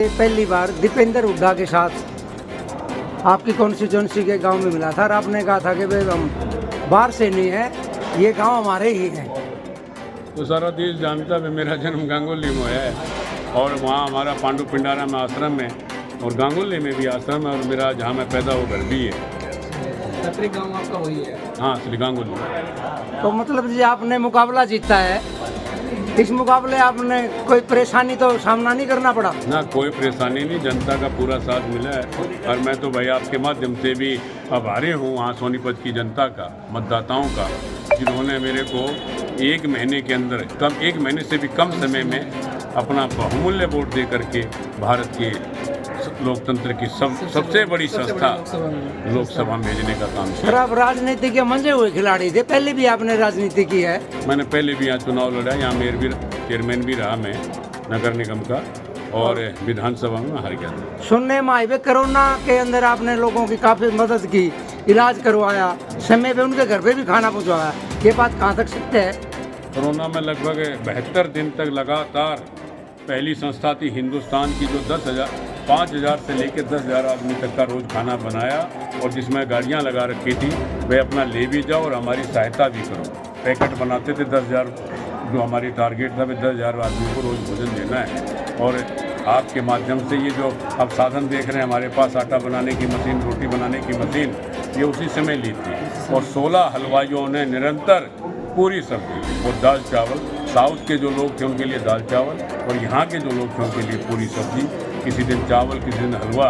पहली बार दीपेंद्र हुड्डा के साथ आपकी कॉन्स्टिट्यूंसी के गांव में मिला था और आपने कहा था कि भाई हम बाहर से नहीं है, ये गांव हमारे ही है। तो सारा देश जानता है मेरा जन्म गांगुली में है और वहाँ हमारा पांडु पिंडारा में आश्रम है और गांगुली में भी आश्रम है और मेरा जहाँ मैं पैदा हुआ घर भी है। पैतृक गांव आपका वही है? हाँ, श्री गांगुली। तो मतलब जी आपने मुकाबला जीता है, इस मुकाबले आपने कोई परेशानी तो सामना नहीं करना पड़ा? ना, कोई परेशानी नहीं, जनता का पूरा साथ मिला है और मैं तो भाई आपके माध्यम से भी आभारी हूँ वहाँ सोनीपत की जनता का, मतदाताओं का, जिन्होंने मेरे को एक महीने के अंदर एक महीने से भी कम समय में अपना बहुमूल्य वोट दे करके भारत के लोकतंत्र की सबसे बड़ी संस्था लोकसभा में भेजने का काम सर किया। आप राजनीति के मंजे हुए खिलाड़ी थे, पहले भी आपने राजनीति की है? मैंने पहले भी यहाँ चुनाव लड़ा, यहाँ मेयर भी चेयरमैन भी रहा मैं नगर निगम का और विधानसभा में हार गया था। सुनने में आए कोरोना के अंदर आपने लोगों की काफ़ी मदद की, इलाज करवाया, समय पे उनके घर पे भी खाना पहुँचवाया, ये बात कहाँ तक सत्य है? कोरोना में लगभग 72 दिन तक लगातार पहली संस्था थी हिंदुस्तान की जो 5,000 से लेकर 10,000 आदमी तक का रोज़ खाना बनाया और जिसमें गाड़ियां लगा रखी थी, वे अपना ले भी जाओ और हमारी सहायता भी करो। पैकेट बनाते थे 10,000, जो हमारी टारगेट था वे 10,000 आदमी को रोज़ भोजन देना है। और आपके माध्यम से ये जो अब साधन देख रहे हैं हमारे पास, आटा बनाने की मशीन, रोटी बनाने की मशीन, ये उसी समय ली थी और 16 हलवाइयों ने निरंतर पूरी सब्जी और दाल चावल, साउथ के जो लोग थे उनके लिए दाल चावल और यहाँ के जो लोग थे उनके लिए पूरी सब्जी, किसी दिन चावल किसी दिन हलवा।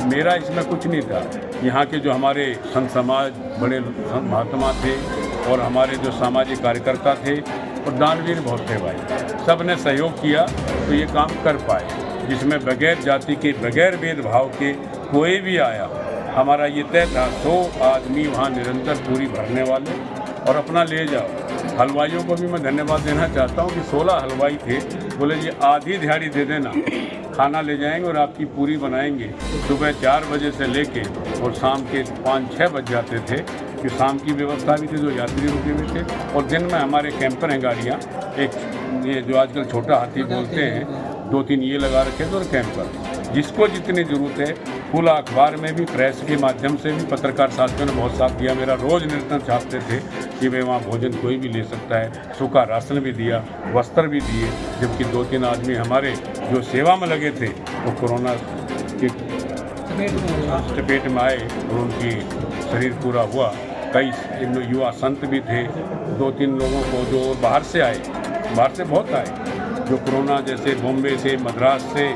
मेरा इसमें कुछ नहीं था, यहाँ के जो हमारे संत समाज बड़े महात्मा थे और हमारे जो सामाजिक कार्यकर्ता थे और दानवीर बहुत थे भाई, सब ने सहयोग किया तो ये काम कर पाए, जिसमें बगैर जाति के बगैर भेदभाव के कोई भी आया, हमारा ये तय था 100 आदमी वहाँ निरंतर पूरी भरने वाले और अपना ले जाओ। हलवाइयों को भी मैं धन्यवाद देना चाहता हूँ कि 16 हलवाई थे, बोले जी आधी दिहाड़ी दे देना, खाना ले जाएंगे और आपकी पूरी बनाएंगे। सुबह 4 बजे से लेके और शाम के 5-6 बज जाते थे कि शाम की व्यवस्था भी थी, जो यात्री रुके हुए थे और दिन में हमारे कैंपर हैं गाड़ियाँ, एक ये जो आजकल छोटा हाथी बोलते हैं, 2-3 ये लगा रखे थे और कैंपर, जिसको जितनी ज़रूरत है। खुला अखबार में भी, प्रेस के माध्यम से भी पत्रकार साथियों ने बहुत साथ दिया मेरा, रोज़ निरंतर छापते थे कि वे वहाँ भोजन कोई भी ले सकता है, सूखा राशन भी दिया, वस्त्र भी दिए, जबकि 2-3 आदमी हमारे जो सेवा में लगे थे वो कोरोना की चपेट में आए और उनकी शरीर पूरा हुआ। कई युवा संत भी थे, 2-3 लोगों को जो बाहर से आए, बाहर से बहुत आए, जो कोरोना जैसे बॉम्बे से, मद्रास से,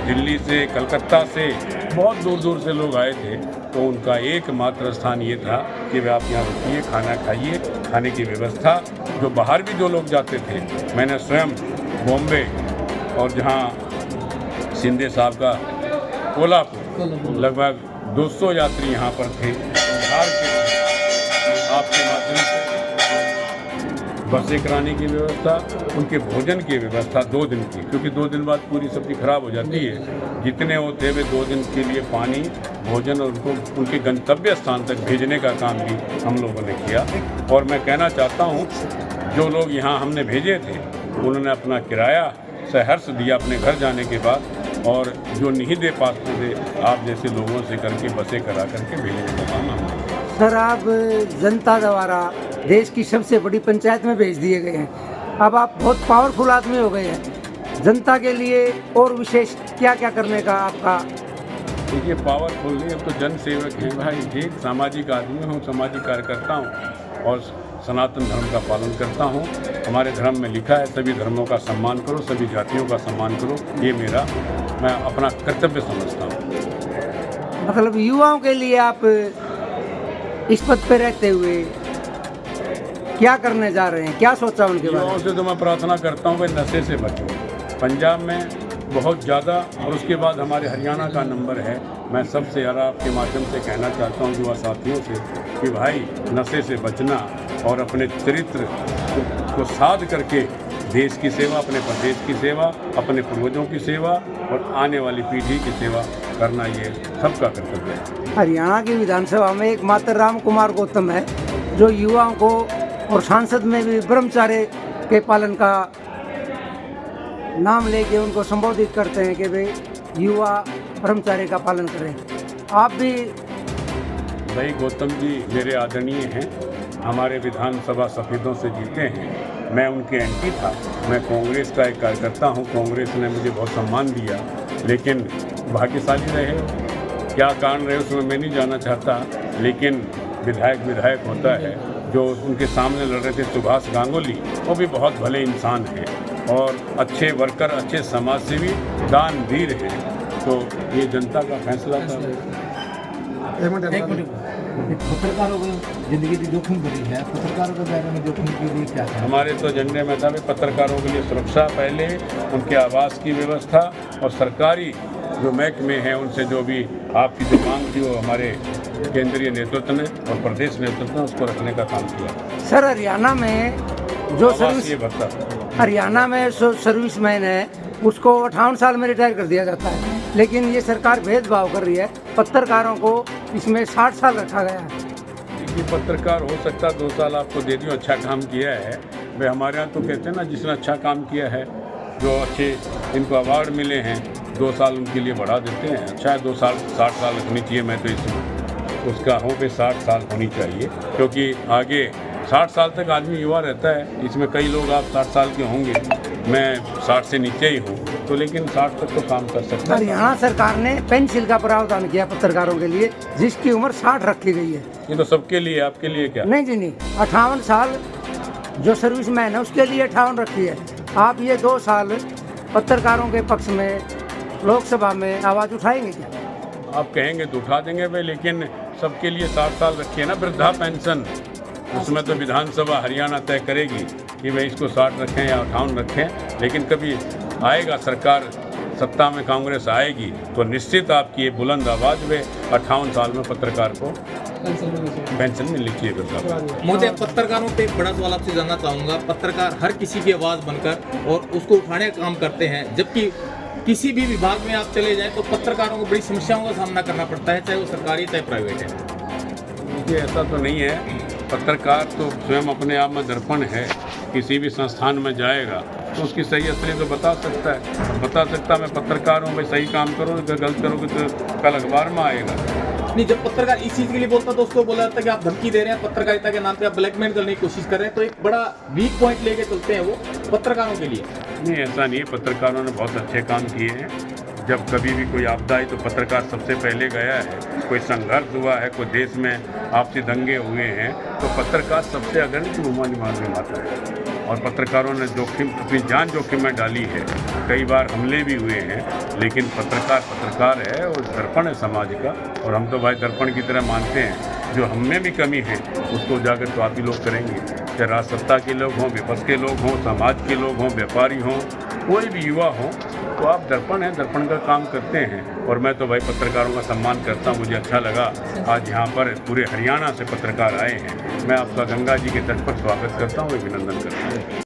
दिल्ली से, कलकत्ता से, बहुत दूर दूर से लोग आए थे, तो उनका एकमात्र स्थान ये था कि वे आप यहाँ रुकिए, खाना खाइए, खाने की व्यवस्था। जो बाहर भी जो लोग जाते थे, मैंने स्वयं बॉम्बे और जहाँ शिंदे साहब का कोल्हापुर, लगभग 200 यात्री यहाँ पर थे बिहार के, आपके माध्यम से बसें कराने की व्यवस्था, उनके भोजन की व्यवस्था 2 दिन की, क्योंकि 2 दिन बाद पूरी सब्जी खराब हो जाती है। जितने होते वे 2 दिन के लिए पानी, भोजन और उनको उनके गंतव्य स्थान तक भेजने का काम भी हम लोगों ने किया। और मैं कहना चाहता हूँ, जो लोग यहाँ हमने भेजे थे उन्होंने अपना किराया सहर्ष दिया अपने घर जाने के बाद, और जो नहीं दे पाते थे आप जैसे लोगों से करके बसें करा करके भेजने का काम हमने किया। सर आप जनता द्वारा देश की सबसे बड़ी पंचायत में भेज दिए गए हैं, अब आप बहुत पावरफुल आदमी हो गए हैं, जनता के लिए और विशेष क्या क्या करने का आपका? देखिए, पावरफुल नहीं, अब तो जन सेवक हैं भाई, एक सामाजिक आदमी हूँ, सामाजिक कार्यकर्ता हूँ और सनातन धर्म का पालन करता हूँ। हमारे धर्म में लिखा है सभी धर्मों का सम्मान करो, सभी जातियों का सम्मान करो, ये मैं अपना कर्तव्य समझता हूँ। मतलब युवाओं के लिए आप इस पद पे रहते हुए क्या करने जा रहे हैं, क्या सोचा उनके बारे में? युवाओं से तो मैं प्रार्थना करता हूँ वे नशे से बचें। पंजाब में बहुत ज़्यादा और उसके बाद हमारे हरियाणा का नंबर है। मैं सबसे ज़्यादा आपके माध्यम से कहना चाहता हूँ युवा साथियों से कि भाई नशे से बचना और अपने चरित्र को साध करके देश की सेवा, अपने प्रदेश की सेवा, अपने पूर्वजों की सेवा और आने वाली पीढ़ी की सेवा करना, ये सबका कर्तव्य है। हरियाणा की विधानसभा में एकमात्र राम कुमार गौतम है जो युवाओं को और सांसद में भी ब्रह्मचर्य के पालन का नाम लेके उनको संबोधित करते हैं कि भाई युवा ब्रह्मचर्य का पालन करें। आप भी भाई गौतम जी मेरे आदरणीय हैं, हमारे विधानसभा सफेदों से जीते हैं। मैं उनके एंटी था, मैं कांग्रेस का एक कार्यकर्ता हूं, कांग्रेस ने मुझे बहुत सम्मान दिया, लेकिन भाग्यशाली रहे, क्या कारण रहे उसमें मैं नहीं जाना चाहता, लेकिन विधायक होता है। जो उनके सामने लड़ रहे थे सुभाष गांगुली, वो भी बहुत भले इंसान हैं और अच्छे वर्कर, अच्छे समाजसेवी, दानवीर हैं। तो ये जनता का फैसला था। एक मिनट पत्रकारों को जिंदगी की जोखिम भरी है, पत्रकारों के बारे में जोखिम के लिए क्या है? हमारे तो एजेंडे में था पत्रकारों के लिए सुरक्षा पहले, उनके आवास की व्यवस्था और सरकारी जो महकमे हैं उनसे जो भी आपकी जो मांग थी वो हमारे केंद्रीय नेतृत्व ने और प्रदेश नेतृत्व ने उसको रखने का काम किया। सर हरियाणा में जो आवासीय भत्ता, हरियाणा में जो सर्विसमैन है उसको 58 साल में रिटायर कर दिया जाता है, लेकिन ये सरकार भेदभाव कर रही है, पत्रकारों को इसमें 60 साल रखा गया है। देखिए पत्रकार हो सकता 2 साल आपको दे दियो, अच्छा काम किया है। वे हमारे यहाँ तो कहते हैं ना, जिसने अच्छा काम किया है, जो अच्छे इनको अवार्ड मिले हैं, 2 साल उनके लिए बढ़ा देते हैं। अच्छा है 2 साल, 60 साल रखनी चाहिए। मैं तो इसमें उसका हूँ कि 60 साल होनी चाहिए, क्योंकि आगे 60 साल तक आदमी युवा रहता है। इसमें कई लोग आप 60 साल के होंगे, मैं 60 से नीचे ही हूँ, तो लेकिन 60 तक तो काम कर सकता है। हरियाणा सरकार ने पेंशन का प्रावधान किया पत्रकारों के लिए, जिसकी उम्र 60 रखी गई है। ये तो सबके लिए, आपके लिए क्या? नहीं जी नहीं, 58 साल जो सर्विसमैन है उसके लिए 58 रखी है। आप ये 2 साल पत्रकारों के पक्ष में लोकसभा में आवाज़ उठाएंगे क्या? आप कहेंगे तो उठा देंगे भाई, लेकिन सबके लिए 60 साल रखिए ना। वृद्धा पेंशन, उसमें तो विधानसभा हरियाणा तय करेगी कि भाई इसको 60 रखें या 58 रखें, लेकिन कभी आएगा सरकार सत्ता में, कांग्रेस आएगी तो निश्चित आपकी ये बुलंद आवाज़ में 58 साल में पत्रकार को पेंशन मिलनी चाहिए। वृद्धा मुझे पत्रकारों पे एक बड़ा सवाल आपसे जानना चाहूँगा। पत्रकार हर किसी की आवाज़ बनकर और उसको उठाने का काम करते हैं, जबकि किसी भी विभाग में आप चले जाएं तो पत्रकारों को बड़ी समस्याओं का सामना करना पड़ता है, चाहे वो सरकारी चाहे प्राइवेट है। देखिए ऐसा तो नहीं है, पत्रकार तो स्वयं अपने आप में दर्पण है। किसी भी संस्थान में जाएगा तो उसकी सही असली तो बता सकता है, बता सकता मैं पत्रकार हूँ भाई, सही काम करो, अगर गलत करोगे तो कल अखबार में आएगा। नहीं, जब पत्रकार इस चीज़ के लिए बोलता तो उसको बोला जाता कि आप धमकी दे रहे हैं, पत्रकारिता के नाम पे आप ब्लैकमेल करने की कोशिश कर रहे हैं, तो एक बड़ा वीक पॉइंट लेके चलते हैं वो पत्रकारों के लिए। नहीं ऐसा नहीं है, पत्रकारों ने बहुत अच्छे काम किए हैं। जब कभी भी कोई आपदा आई तो पत्रकार सबसे पहले गया है, कोई संघर्ष हुआ है, कोई देश में आपसी दंगे हुए हैं, तो पत्रकार सबसे अग्रणी भूमिका निभाता है। और पत्रकारों ने जोखिम, अपनी जान जोखिम में डाली है, कई बार हमले भी हुए हैं, लेकिन पत्रकार है और दर्पण है समाज का, और हम तो भाई दर्पण की तरह मानते हैं। जो हम में भी कमी है उसको उजागर तो आप ही लोग करेंगे, चाहे राजसत्ता के लोग हों, विपक्ष के लोग हों, समाज के लोग हों, व्यापारी हों, कोई भी युवा हो, तो आप दर्पण हैं, दर्पण का काम करते हैं। और मैं तो भाई पत्रकारों का सम्मान करता हूँ। मुझे अच्छा लगा आज यहाँ पर पूरे हरियाणा से पत्रकार आए हैं। मैं आपका गंगा जी के तट पर स्वागत करता हूँ, अभिनंदन करता हूँ।